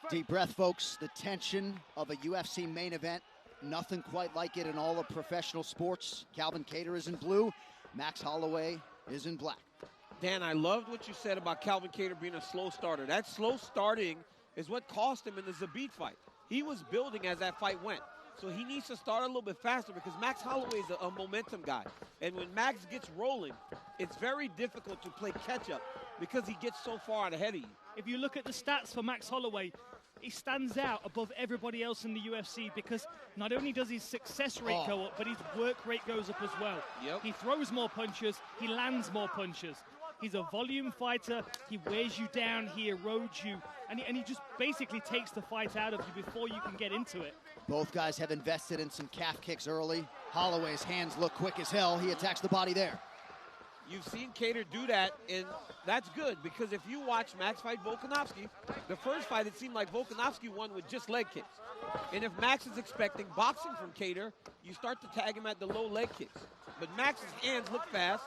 Deep breath, folks. The tension of a UFC main event. Nothing quite like it in all of professional sports. Calvin Kattar is in blue. Max Holloway is in black. Dan, I loved what you said about Calvin Kattar being a slow starter. That slow starting is what cost him in the Zabit fight. He was building as that fight went. So he needs to start a little bit faster because Max Holloway is a momentum guy. And when Max gets rolling, it's very difficult to play catch-up because he gets so far out ahead of you. If you look at the stats for Max Holloway, he stands out above everybody else in the UFC because not only does his success rate go up, but his work rate goes up as well. Yep. He throws more punches, he lands more punches. He's a volume fighter, he wears you down, he erodes you, and he just basically takes the fight out of you before you can get into it. Both guys have invested in some calf kicks early. Holloway's hands look quick as hell. He attacks the body there. You've seen Kattar do that, and that's good because if you watch Max fight Volkanovski, the first fight it seemed like Volkanovski won with just leg kicks. And if Max is expecting boxing from Kattar, you start to tag him at the low leg kicks. But Max's hands look fast,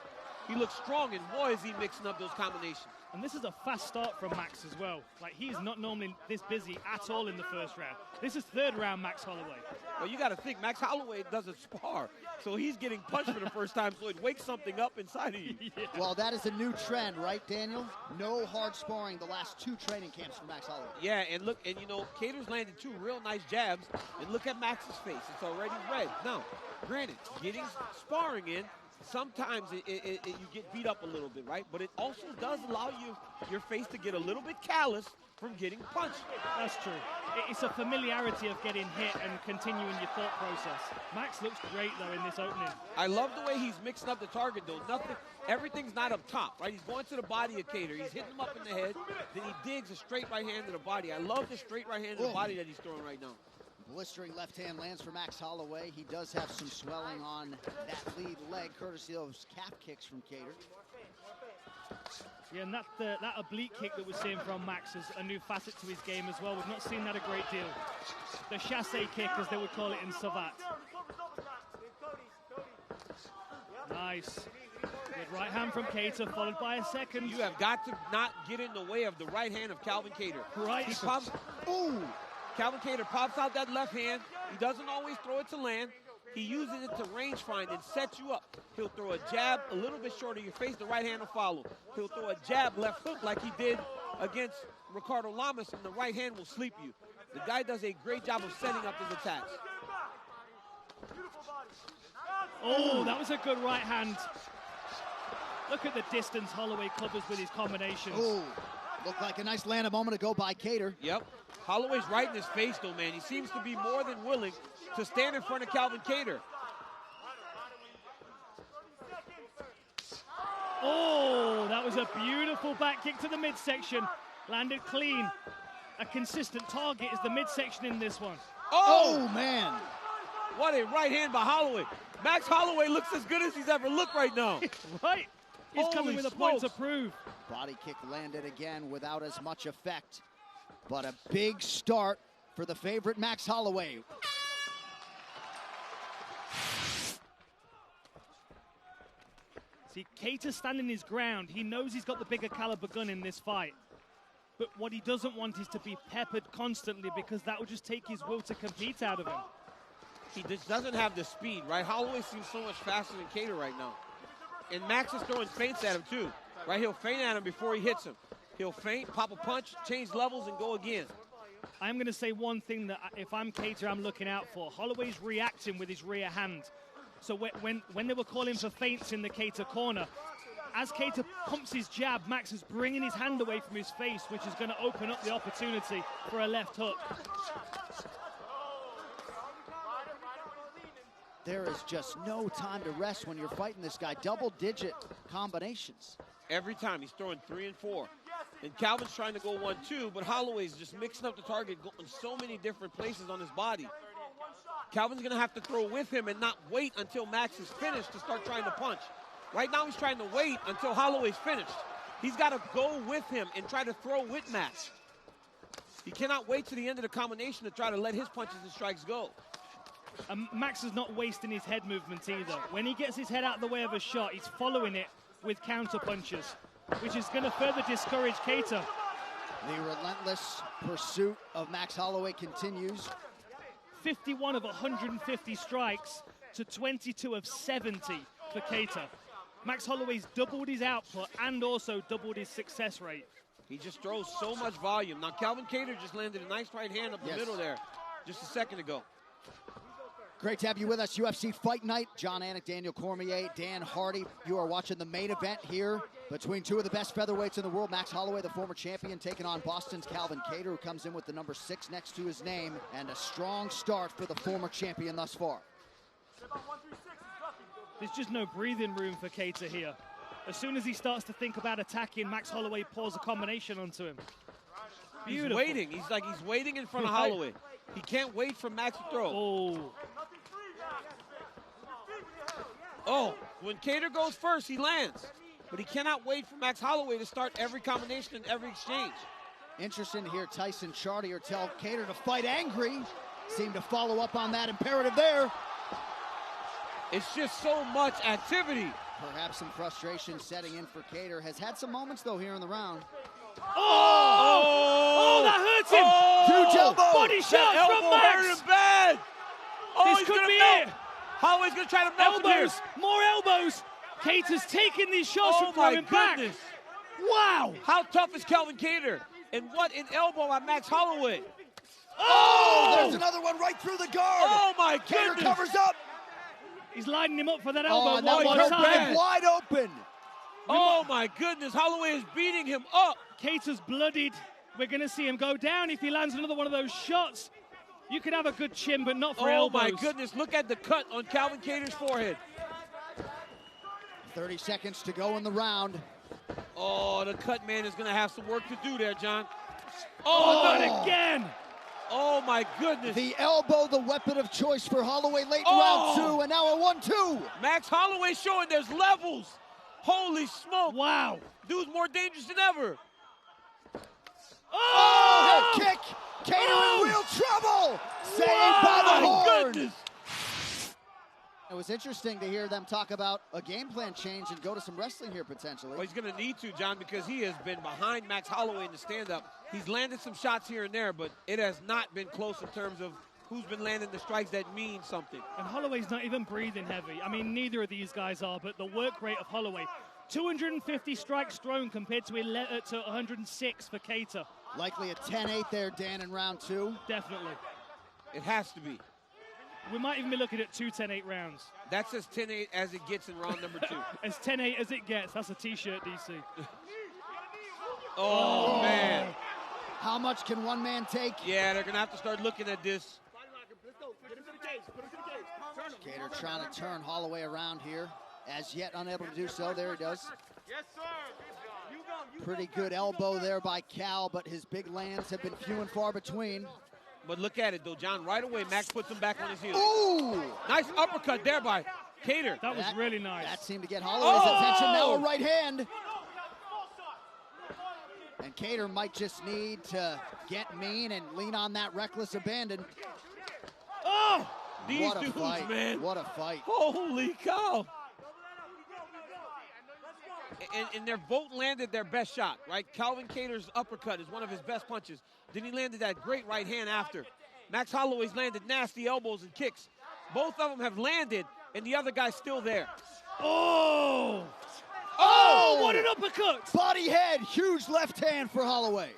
he looks strong, and boy is he mixing up those combinations. And this is a fast start from Max as well. Like, he is not normally this busy at all in the first round. This is third round Max Holloway. Well, you got to think, Max Holloway doesn't spar. So he's getting punched for the first time, so it wakes something up inside of you. Yeah. Well, that is a new trend, right, Daniel? No hard sparring the last 2 training camps for Max Holloway. Yeah, and look, and you know, Kattar's landed 2 real nice jabs, and look at Max's face. It's already red. Now, granted, getting sparring in, sometimes you get beat up a little bit, right? But it also does allow your face to get a little bit callous from getting punched. That's true. It's a familiarity of getting hit and continuing your thought process. Max looks great, though, in this opening. I love the way he's mixing up the target, though. Everything's not up top, right? He's going to the body of Kattar. He's hitting him up in the head. Then he digs a straight right hand to the body. I love the straight right hand to the body that he's throwing right now. Blistering left hand lands for Max Holloway. He does have some swelling on that lead leg, courtesy of those calf kicks from Kattar. Yeah, and that oblique kick that we're seeing from Max is a new facet to his game as well. We've not seen that a great deal. The chasse kick, as they would call it in Savat. Nice. Good right hand from Kattar, followed by a second. You have got to not get in the way of the right hand of Calvin Kattar. Right. He pops. Ooh. Calvin Kattar pops out that left hand. He doesn't always throw it to land. He uses it to range find and set you up. He'll throw a jab a little bit short of your face. The right hand will follow. He'll throw a jab left hook like he did against Ricardo Lamas, and the right hand will sleep you. The guy does a great job of setting up his attacks. Oh, that was a good right hand. Look at the distance Holloway covers with his combinations. Oh, looked like a nice land a moment ago by Kattar. Yep. Holloway's right in his face, though, man. He seems to be more than willing to stand in front of Calvin Kattar. Oh, that was a beautiful back kick to the midsection. Landed clean. A consistent target is the midsection in this one. Oh, man. What a right hand by Holloway. Max Holloway looks as good as he's ever looked right now. Right. He's Holy coming with a smokes. point to prove. Body kick landed again without as much effect. But a big start for the favorite Max Holloway. See, Kattar standing his ground. He knows he's got the bigger caliber gun in this fight. But what he doesn't want is to be peppered constantly because that will just take his will to compete out of him. He just doesn't have the speed, right? Holloway seems so much faster than Kattar right now. And Max is throwing feints at him, too. Right? He'll feint at him before he hits him. He'll feint, pop a punch, change levels, and go again. I'm going to say one thing that if I'm Kattar, I'm looking out for. Holloway's reacting with his rear hand. So when they were calling for feints in the Kattar corner, as Kattar pumps his jab, Max is bringing his hand away from his face, which is going to open up the opportunity for a left hook. There is just no time to rest when you're fighting this guy. Double-digit combinations. Every time he's throwing 3 and 4. And Calvin's trying to go 1-2, but Holloway's just mixing up the target, going so many different places on his body. Calvin's going to have to throw with him and not wait until Max is finished to start trying to punch. Right now he's trying to wait until Holloway's finished. He's got to go with him and try to throw with Max. He cannot wait to the end of the combination to try to let his punches and strikes go. Max is not wasting his head movement either. When he gets his head out of the way of a shot, he's following it with counter punches, which is going to further discourage Kattar. The relentless pursuit of Max Holloway continues. 51 of 150 strikes to 22 of 70 for Kattar. Max Holloway's doubled his output and also doubled his success rate. He just throws so much volume. Now, Calvin Kattar just landed a nice right hand up the middle there just a second ago. Great to have you with us. UFC Fight Night. John Anik, Daniel Cormier, Dan Hardy. You are watching the main event here between two of the best featherweights in the world. Max Holloway, the former champion, taking on Boston's Calvin Kattar, who comes in with the number 6 next to his name. And a strong start for the former champion thus far. There's just no breathing room for Kattar here. As soon as he starts to think about attacking, Max Holloway pours a combination onto him. Beautiful. He's waiting. He's waiting in front of Holloway. He can't wait for Max to throw. Oh, when Kattar goes first, he lands. But he cannot wait for Max Holloway to start every combination and every exchange. Interesting to hear Tyson Chartier tell Kattar to fight angry. Seemed to follow up on that imperative there. It's just so much activity. Perhaps some frustration setting in for Kattar. Has had some moments, though, here in the round. Oh, that hurts him. Huge elbow. Body shot from Max. Hurt him bad. Oh, This could be it. Holloway's going to try to melt him here. More elbows. Kattar's taking these shots from throwing back. Wow. How tough is Calvin Kattar? And what an elbow on Max Holloway. Oh, there's another one right through the guard. Oh, my Kattar goodness. covers up. He's lining him up for that elbow and one that more was time. wide open. Oh, my goodness. Holloway is beating him up. Kattar's bloodied. We're going to see him go down if he lands another one of those shots. You could have a good chin, but not for elbows. Oh, my goodness. Look at the cut on Calvin Kattar's forehead. 30 seconds to go in the round. Oh, the cut man is going to have some work to do there, John. Oh, not again. Oh, my goodness. The elbow, the weapon of choice for Holloway late in round 2, and now a 1-2. Max Holloway showing there's levels. Holy smoke. Wow. Dude's more dangerous than ever. Oh, head kick. Kattar in real trouble. Saved by the horn. Goodness. It was interesting to hear them talk about a game plan change and go to some wrestling here potentially. Well, he's going to need to, John, because he has been behind Max Holloway in the stand-up. He's landed some shots here and there, but it has not been close in terms of who's been landing the strikes that mean something. And Holloway's not even breathing heavy. I mean, neither of these guys are, but the work rate of Holloway, 250 strikes thrown compared to 106 for Kattar. Likely a 10-8 there, Dan, in round 2. Definitely. It has to be. We might even be looking at 2 10-8 rounds. That's as 10-8 as it gets in round number 2. As 10-8 as it gets. That's a T-shirt, DC. Oh, man. How much can one man take? Yeah, they're going to have to start looking at this. Kattar trying to turn Holloway around here. As yet unable to do so. There he does. Yes, sir. Pretty good elbow there by Cal, but his big lands have been few and far between. But look at it, though, John. Right away, Max puts him back on his heels. Ooh! Nice uppercut there by Kattar. That was really nice. That seemed to get Holloway's attention. Now a right hand. And Kattar might just need to get mean and lean on that reckless abandon. Oh! These What a dudes, fight, man. What a fight. Holy cow. And they've both landed their best shot, right? Calvin Kattar's uppercut is one of his best punches. Then he landed that great right hand after. Max Holloway's landed nasty elbows and kicks. Both of them have landed, and the other guy's still there. Oh! Oh, what an uppercut! Body head, huge left hand for Holloway.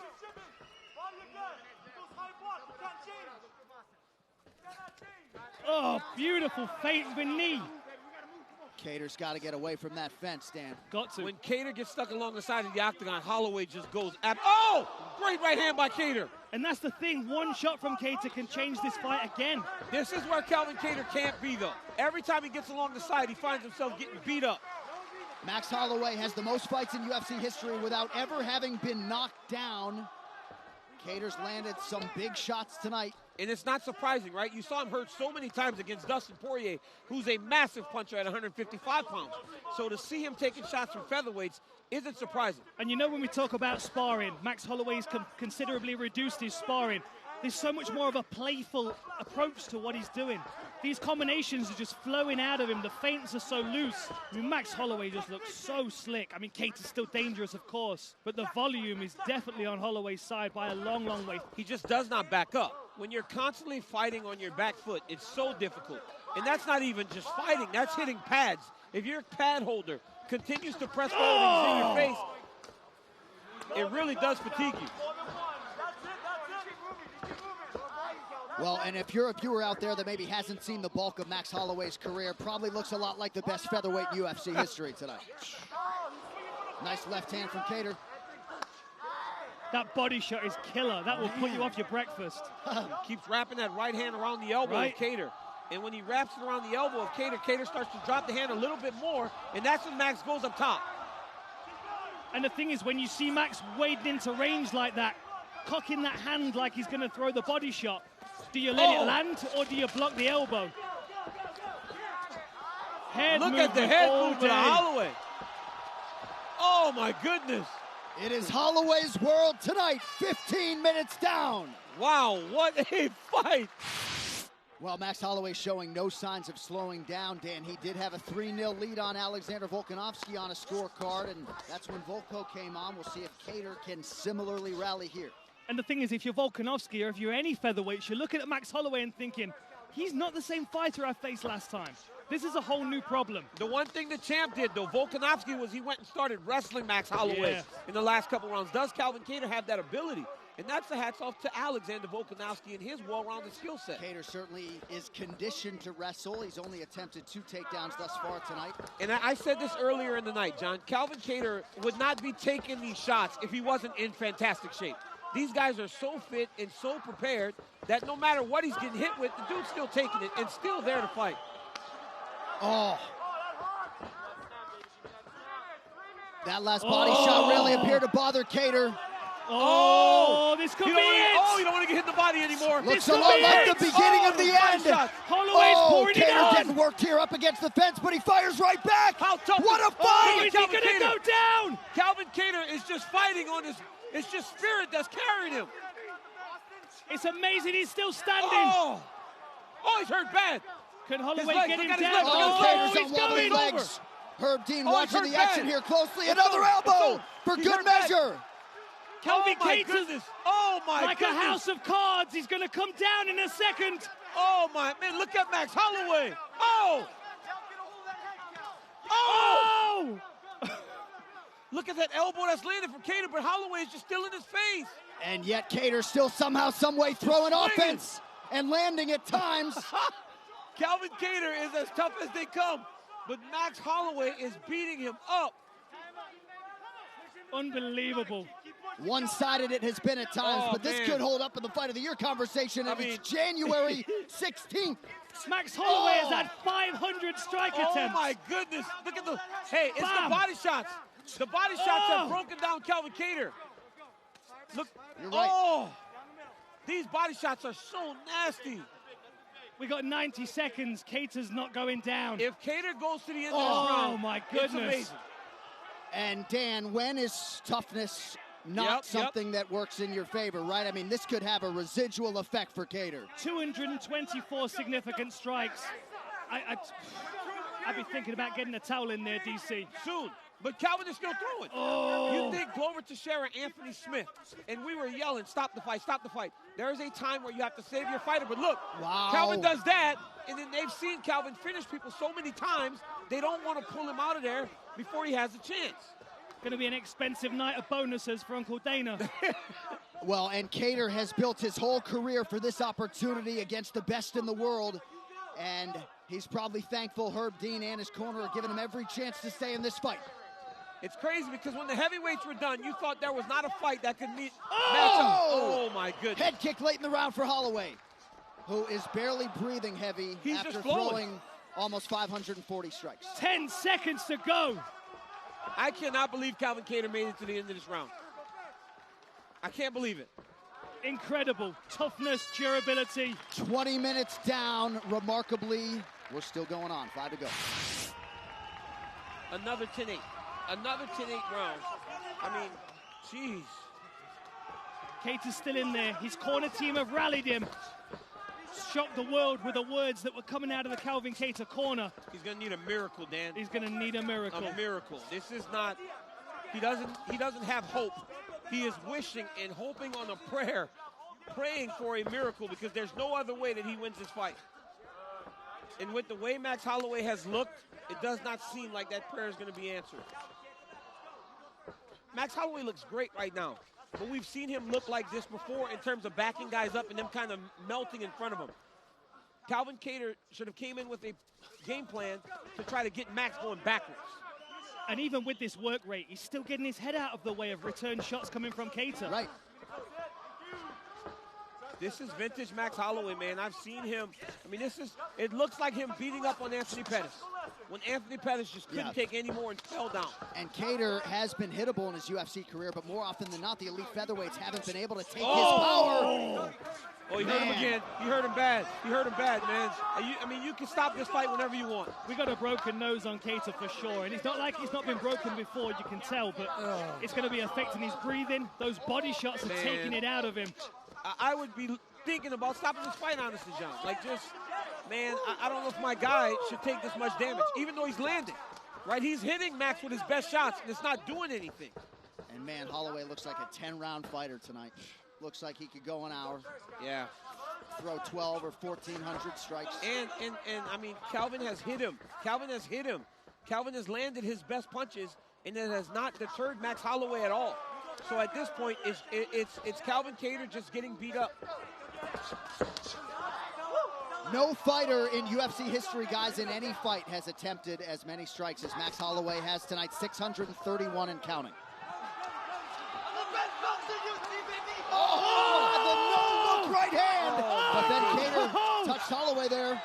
Oh, beautiful feint of a knee. Kattar's got to get away from that fence, Dan. Got to. When Kattar gets stuck along the side of the octagon, Holloway just goes oh! Great right hand by Kattar. And that's the thing. One shot from Kattar can change this fight again. This is where Calvin Kattar can't be, though. Every time he gets along the side, he finds himself getting beat up. Max Holloway has the most fights in UFC history without ever having been knocked down. Kattar's landed some big shots tonight. And it's not surprising, right? You saw him hurt so many times against Dustin Poirier, who's a massive puncher at 155 pounds. So to see him taking shots from featherweights isn't surprising. And you know when we talk about sparring, Max Holloway's considerably reduced his sparring. there's so much more of a playful approach to what he's doing. These combinations are just flowing out of him. The feints are so loose. I mean, Max Holloway just looks so slick. I mean, Kattar's still dangerous, of course, but the volume is definitely on Holloway's side by a long, long way. He just does not back up. When you're constantly fighting on your back foot, it's so difficult. And that's not even just fighting, that's hitting pads. If your pad holder continues to press forward and he's in your face, it really does fatigue you. Well, and if you're a viewer out there that maybe hasn't seen the bulk of Max Holloway's career, probably looks a lot like the best featherweight in UFC history tonight. Nice left hand from Kattar. That body shot is killer. That will put you off your breakfast. Keeps wrapping that right hand around the elbow of Kattar. And when he wraps it around the elbow of Kattar, Kattar starts to drop the hand a little bit more, and that's when Max goes up top. And the thing is, when you see Max wading into range like that, cocking that hand like he's going to throw the body shot, do you let it land or do you block the elbow? Look at the head movement of Holloway. Oh, my goodness. It is Holloway's world tonight, 15 minutes down. Wow, what a fight. Well, Max Holloway showing no signs of slowing down, Dan. He did have a 3-0 lead on Alexander Volkanovski on a scorecard, and that's when Volko came on. We'll see if Kattar can similarly rally here. And the thing is, if you're Volkanovski or if you're any featherweight, you're looking at Max Holloway and thinking, he's not the same fighter I faced last time. This is a whole new problem. The one thing the champ did, though, Volkanovski, was he went and started wrestling Max Holloway in the last couple rounds. Does Calvin Kattar have that ability? And that's the hats off to Alexander Volkanovski and his well-rounded skill set. Kattar certainly is conditioned to wrestle. He's only attempted 2 takedowns thus far tonight. And I said this earlier in the night, John. Calvin Kattar would not be taking these shots if he wasn't in fantastic shape. These guys are so fit and so prepared that no matter what he's getting hit with, the dude's still taking it and still there to fight. Oh. That last body shot really appeared to bother Kattar. Oh, this could be it. Oh, you don't want to get hit in the body anymore. Looks a lot like the beginning of the end. Holloway's pouring it on. Kattar getting worked here up against the fence, but he fires right back. How tough what a fight! Is he going to go down? Calvin Kattar is just fighting on his, it's just spirit that's carrying him. It's amazing he's still standing. Oh, he's hurt bad. Can Holloway get him down? Kattar's on wobbly legs. Herb Dean watching the action here closely. Another elbow for good measure. Calvin Kattar, like goodness. a house of cards. He's going to come down in a second. Oh, my man, look at Max Holloway. Look at that elbow that's landed from Kattar, but Holloway is just still in his face. And yet Kattar still somehow, some way throwing offense and landing at times. Calvin Kattar is as tough as they come, but Max Holloway is beating him up. Unbelievable. One-sided it has been at times, but this could hold up in the Fight of the Year conversation. And it's January 16th. Max Holloway has had 500 strike attempts. Oh, my goodness. Look at the... Hey, it's the body shots. The body shots have broken down Calvin Kattar. Look. You're right. These body shots are so nasty. We got 90 seconds. Kattar's not going down. If Kattar goes to the end of this round, oh, my goodness. It's amazing. And Dan, when is toughness not something that works in your favor, right? I mean, this could have a residual effect for Kattar. 224 significant strikes. I'd be thinking about getting a towel in there, DC. Soon. But Calvin is still throwing. You think Glover Teixeira, Anthony Smith, and we were yelling, stop the fight, stop the fight. There is a time where you have to save your fighter, but look, Calvin does that, and then they've seen Calvin finish people so many times, they don't want to pull him out of there before he has a chance. Going to be an expensive night of bonuses for Uncle Dana. Well, and Kattar has built his whole career for this opportunity against the best in the world, and he's probably thankful Herb Dean and his corner are giving him every chance to stay in this fight. It's crazy because when the heavyweights were done, you thought there was not a fight that could match up. Oh, my goodness. Head kick late in the round for Holloway, who is barely breathing heavy after throwing almost 540 strikes. 10 seconds to go. I cannot believe Calvin Kattar made it to the end of this round. I can't believe it. Incredible. Toughness, durability. 20 minutes down, remarkably. We're still going on. 5 to go. Another 10-8. Another 10-8 round. I mean, jeez. Kattar's still in there. His corner team have rallied him. Shocked the world with the words that were coming out of the Calvin Kattar corner. He's going to need a miracle, Dan. He's going to need a miracle. A miracle. This is not, he doesn't have hope. He is wishing and hoping on a prayer, praying for a miracle, because there's no other way that he wins this fight. And with the way Max Holloway has looked, it does not seem like that prayer is going to be answered. Max Holloway looks great right now, but we've seen him look like this before in terms of backing guys up and them kind of melting in front of him. Calvin Kattar should have came in with a game plan to try to get Max going backwards. And even with this work rate, he's still getting his head out of the way of return shots coming from Kattar. Right. This is vintage Max Holloway, man. I've seen him. I mean, it looks like him beating up on Anthony Pettis, when Anthony Pettis just couldn't take any more and fell down. And Kattar has been hittable in his UFC career, but more often than not, the elite featherweights haven't been able to take his power. Oh, he hurt him again. He hurt him bad. He hurt him bad, man. I mean, you can stop this fight whenever you want. We got a broken nose on Kattar for sure, and it's not like he's not been broken before, you can tell, but it's going to be affecting his breathing. Those body shots are taking it out of him. I would be thinking about stopping this fight, honestly, John. Like, just, man, I don't know if my guy should take this much damage, even though he's landing, right? He's hitting Max with his best shots, and it's not doing anything. And, man, Holloway looks like a 10-round fighter tonight. Looks like he could go an hour. Yeah. Throw 12 or 1,400 strikes. And I mean, Calvin has hit him. Calvin has hit him. Calvin has landed his best punches, and it has not deterred Max Holloway at all. So at this point, it's Calvin Kattar just getting beat up. No fighter in UFC history, guys, in any fight has attempted as many strikes as Max Holloway has tonight, 631 and counting. Oh, the no-look right hand! But then Kattar touched Holloway there.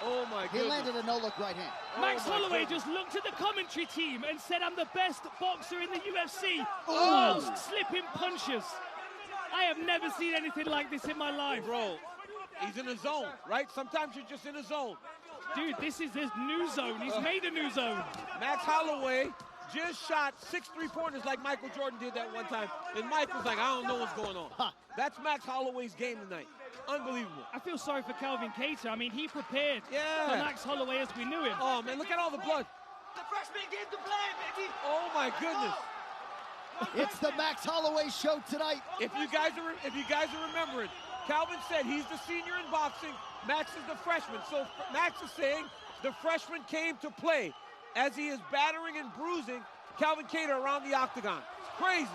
Oh, my goodness. He landed a no-look right hand. Max Holloway just looked at the commentary team and said, I'm the best boxer in the UFC, Oh. whilst slipping punches. I have never seen anything like this in my life. Bro, he's in a zone, right? Sometimes you're just in a zone. Dude, this is his new zone. He's made a new zone. Max Holloway just shot 6 3-pointers like Michael Jordan did that one time. And Mike was like, I don't know what's going on. That's Max Holloway's game tonight. Unbelievable. I feel sorry for Calvin Kattar. I mean, he prepared for Max Holloway as we knew him. Oh, man, look at all the blood. The freshman came to play, baby. Oh, my goodness. It's the Max Holloway show tonight. If you guys are remembering, Calvin said he's the senior in boxing, Max is the freshman. So Max is saying the freshman came to play as he is battering and bruising Calvin Kattar around the octagon. Crazy.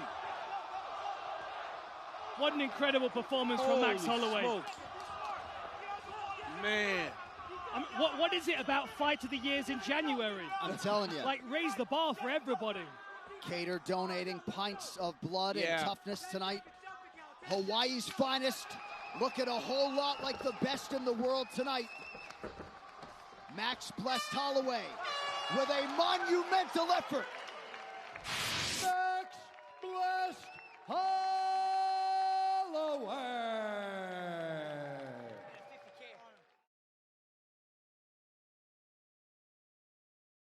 What an incredible performance from Max Holloway. Smokes. Man. What is it about Fight of the Years in January? I'm telling you. Like, raise the bar for everybody. Kattar donating pints of blood and toughness tonight. Hawaii's finest, looking a whole lot like the best in the world tonight. Max blessed Holloway with a monumental effort.